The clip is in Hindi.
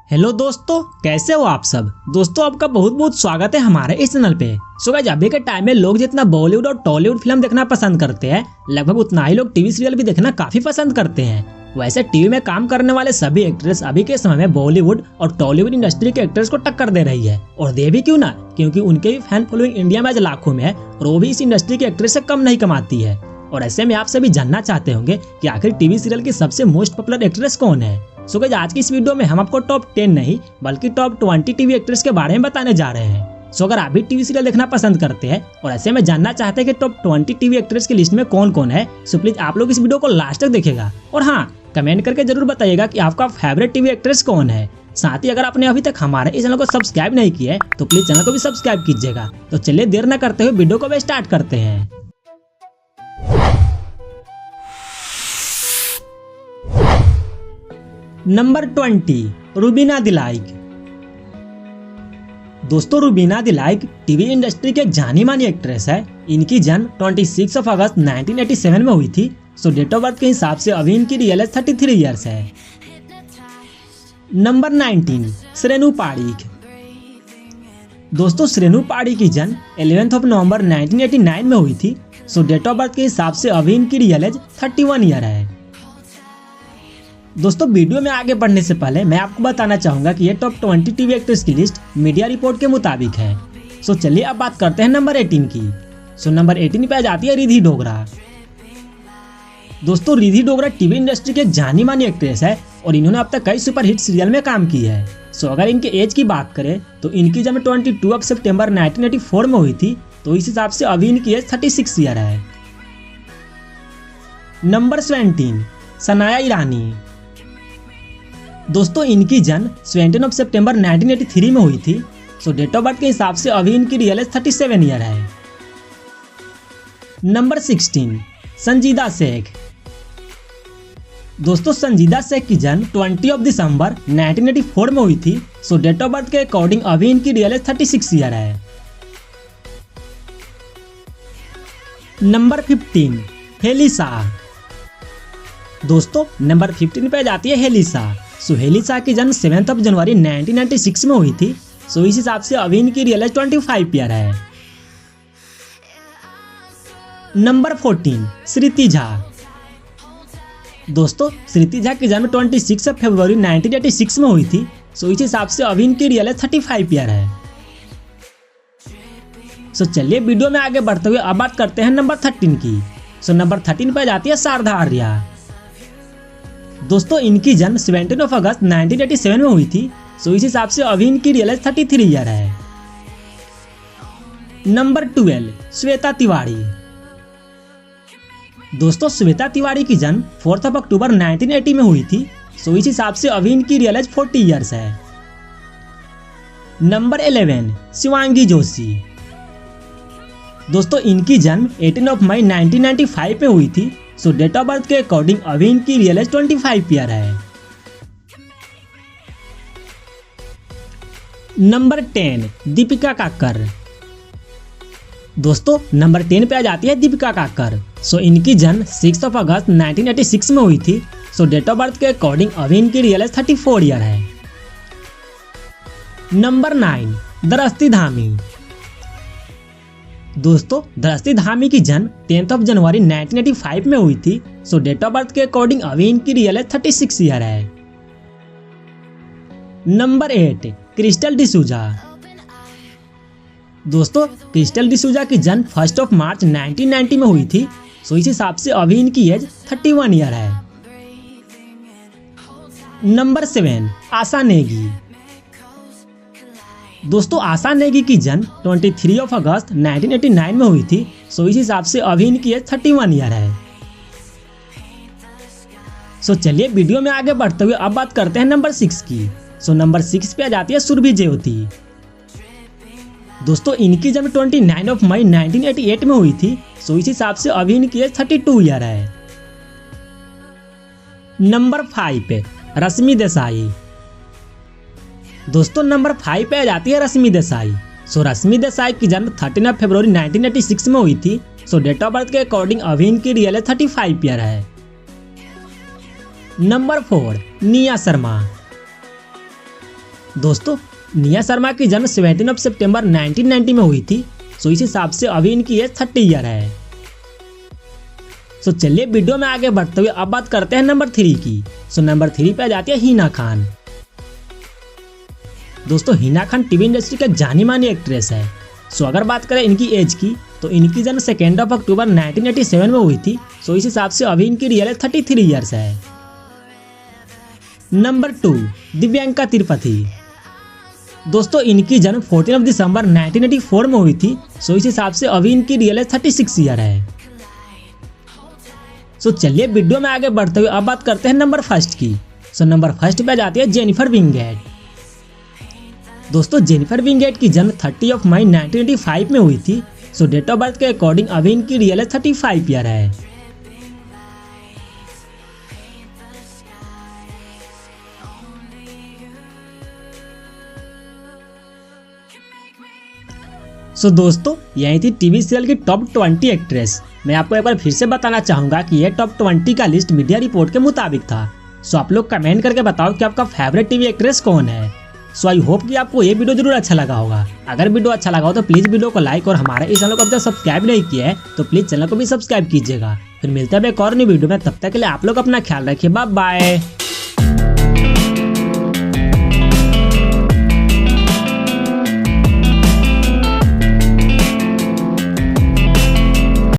हेलो दोस्तों, कैसे हो आप सब। दोस्तों आपका बहुत बहुत स्वागत है हमारे इस चैनल पे। सो गाइस, अभी के टाइम में लोग जितना बॉलीवुड और टॉलीवुड फिल्म देखना पसंद करते हैं, लगभग उतना ही लोग टीवी सीरियल भी देखना काफी पसंद करते हैं। वैसे टीवी में काम करने वाले सभी एक्ट्रेस अभी के समय में बॉलीवुड और टॉलीवुड इंडस्ट्री के एक्ट्रेस को टक्कर दे रही है, और दे भी क्यों ना, क्योंकि उनके भी फैन फॉलोइंग इंडिया में आज लाखों में है और वो भी इस इंडस्ट्री के एक्ट्रेस से कम नहीं कमाती है। और ऐसे में आप सभी जानना चाहते होंगे कि आखिर टीवी सीरियल की सबसे मोस्ट पॉपुलर एक्ट्रेस कौन है। सो गाइस, आज की इस वीडियो में हम आपको टॉप 10 नहीं बल्कि टॉप 20 टीवी एक्ट्रेस के बारे में बताने जा रहे हैं। सो अगर आप भी टीवी सीरियल देखना पसंद करते हैं और ऐसे में जानना चाहते हैं कि टॉप 20 टीवी एक्ट्रेस की लिस्ट में कौन कौन है, सो प्लीज आप लोग इस वीडियो को लास्ट तक देखेगा। और हाँ, कमेंट करके जरूर बताइएगा कि आपका फेवरेट टीवी एक्ट्रेस कौन है। साथ ही अगर आपने अभी तक हमारे इस चैनल को सब्सक्राइब नहीं किया है तो प्लीज चैनल को भी सब्सक्राइब कीजिएगा। तो चलिए देर न करते हुए वीडियो को स्टार्ट करते हैं। नंबर 20, रूबीना दिलाइक। दोस्तों, रूबीना दिलाइक टीवी इंडस्ट्री की एक जानी मानी एक्ट्रेस है। इनकी जन्म 26 अगस्त 1987 में हुई थी। सो डेट ऑफ बर्थ के हिसाब से अभी इनकी रियल एज 33 ईयर्स है। नंबर 19, श्रेनु पारिक। दोस्तों, श्रेनु पारिक की जन्म 11 नवंबर 1989 में हुई थी। सो डेट ऑफ बर्थ के हिसाब से अभी इनकी रियल एज 31 ईयर है। दोस्तों, वीडियो में आगे बढ़ने से पहले मैं आपको बताना चाहूंगा कि ये टॉप 20 टीवी एक्ट्रेस की लिस्ट मीडिया रिपोर्ट के मुताबिक है। सो चलिए अब बात करते हैं नंबर 18 की। सो नंबर 18 पे आ जाती है रिद्धि डोगरा। दोस्तों, रिद्धि डोगरा टीवी इंडस्ट्री की एक जानी मानी एक्ट्रेस है और इन्होंने अब तक कई सुपरहिट सीरियल में काम की है। सो अगर इनके एज की बात करें तो इनकी जब 22 सितंबर 1984 में हुई थी, तो इस हिसाब से अभी इनकी एज 36 ईयर है। नंबर 17, सनाया ईरानी। दोस्तों, इनकी जन्म 17 सितंबर 1983 में हुई थी। सो डेट ऑफ बर्थ के हिसाब से अभी इनकी रियल एज 37 ईयर है। नंबर 16, संजीदा शेख। दोस्तों, संजीदा शेख की जन्म 20 दिसंबर 1984 में हुई थी। सो डेट ऑफ बर्थ के अकॉर्डिंग अभी इनकी रियल एज 36 ईयर है। नंबर 15, हेली शाह। दोस्तों, नंबर 15 पे जाती है हेली शाह। सो हेली शाह की जन्म 7 जनवरी 1996 में हुई थी। सो इस हिसाब से अभी इनकी रियल एज 25 ईयर है। नंबर 14, श्रुति झा। दोस्तों, श्रुति झा की जन्म 26 फरवरी 1986 में हुई थी। सो इस हिसाब से अभी इनकी रियल एज 35 ईयर है। सो चलिए वीडियो में आगे बढ़ते हुए अब बात करते हैं नंबर 13 की। सो नंबर 13 पर जाती है शारदा आर्या। दोस्तों, इनकी जन्म 17 अगस्त 1987 में हुई थी। सो इस हिसाब से अभी इनकी रियल एज 33 ईयर है। नंबर 12, श्वेता तिवारी। दोस्तों, श्वेता तिवारी की जन्म 4 अक्टूबर 1980 में हुई थी। सो इस हिसाब से अभी इनकी रियल एज 40 ईयर्स है। नंबर 11, शिवांगी जोशी। दोस्तों, इनकी जन्म 18 मई 1995 में हुई थी। सो डेट ऑफ बर्थ के अकॉर्डिंग अभी इनकी रियल एज 25 ईयर है। नंबर 10, दीपिका काकर। दोस्तों, नंबर 10 पे आ जाती है दीपिका काकर। सो इनकी जन्म 6 अगस्त 1986 में हुई थी। सो डेट ऑफ बर्थ के अकॉर्डिंग अभी इनकी रियल एज 34 ईयर है। नंबर 9, दृष्टि धामी। दोस्तों, दृष्टि धामी की जन्म 10 जनवरी 1985 में हुई थी। सो डेट ऑफ बर्थ के अकॉर्डिंग अभी इनकी रियल एज 36 ईयर है। Number 8, crystal D'Souza. दोस्तों, क्रिस्टल डिसूजा की जन्म 1 मार्च 1990 में हुई थी। सो इस हिसाब से अभी इनकी एज 31 ईयर है। नंबर 7, आशा नेगी। दोस्तों, आशा नेगी की जन्म 23 अगस्त 1989 में हुई थी। सो इस हिसाब से अभी इनकी एज 31 ईयर है। सो चलिए वीडियो में आगे बढ़ते हुए अब बात करते हैं नंबर 6 की। सो नंबर 6 पे आ जाती है सुरभि ज्योति। दोस्तों, इनकी जन्म 29 मई 1988 में हुई थी। सो इस हिसाब से अभी इनकी एज 32 ईयर है। नंबर 5 पे रश्मि देसाई। दोस्तों, नंबर 5 पे आ जाती है रश्मि देसाई। सो रश्मि देसाई की जन्म 13 फरवरी 1986 में हुई थी। सो डेट ऑफ बर्थ के अकॉर्डिंग अभी इनकी रियल एज 35 ईयर है। नंबर 4, निया शर्मा। दोस्तों निया शर्मा की जन्म 17 सितंबर 1990 में हुई थी। सो इस हिसाब से अभी इनकी एज 30 ईयर है। सो चलिए वीडियो में आगे बढ़ते हुए अब बात करते हैं नंबर 3 की। सो नंबर 3 पे आ जाती है हिना खान। दोस्तों हिना खान टीवी इंडस्ट्री के जानी मानी एक्ट्रेस है। सो अगर बात करें इनकी एज की तो इनकी जन्म 2 अक्टूबर 1987 में हुई थी। सो इस हिसाब से अभी इनकी रियल एज 33 ईयर्स है। नंबर 2 दिव्यांका त्रिपाठी। दोस्तों इनकी जन्म 14 दिसंबर 1984 में हुई थी। सो इस हिसाब से अभी इनकी रियल एज 36 ईयर है। सो चलिए वीडियो में आगे बढ़ते हुए अब बात करते हैं नंबर 1 की। सो नंबर 1 पे जाती है जेनिफर विंगेट। दोस्तों जेनिफर विंगेट की जन्म 30 मई 1985 में हुई थी। सो डेट ऑफ बर्थ के अकॉर्डिंग अभी इनकी रियल एज 35 ईयर है। सो दोस्तों यही थी टीवी सीरियल की टॉप 20 एक्ट्रेस। मैं आपको एक बार फिर से बताना चाहूंगा कि ये टॉप 20 का लिस्ट मीडिया रिपोर्ट के मुताबिक था। सो आप लोग कमेंट करके बताओ कि आपका फेवरेट टीवी एक्ट्रेस कौन है। सो आई होप कि आपको ये वीडियो जरूर अच्छा लगा होगा। अगर वीडियो अच्छा लगा हो तो प्लीज वीडियो को लाइक और हमारे इस चैनल को अभी तक सब्सक्राइब नहीं किया है तो प्लीज चैनल को भी सब्सक्राइब कीजिएगा। फिर मिलते हैं एक और नई वीडियो में, तब तक के लिए आप लोग अपना ख्याल रखिए। Bye bye.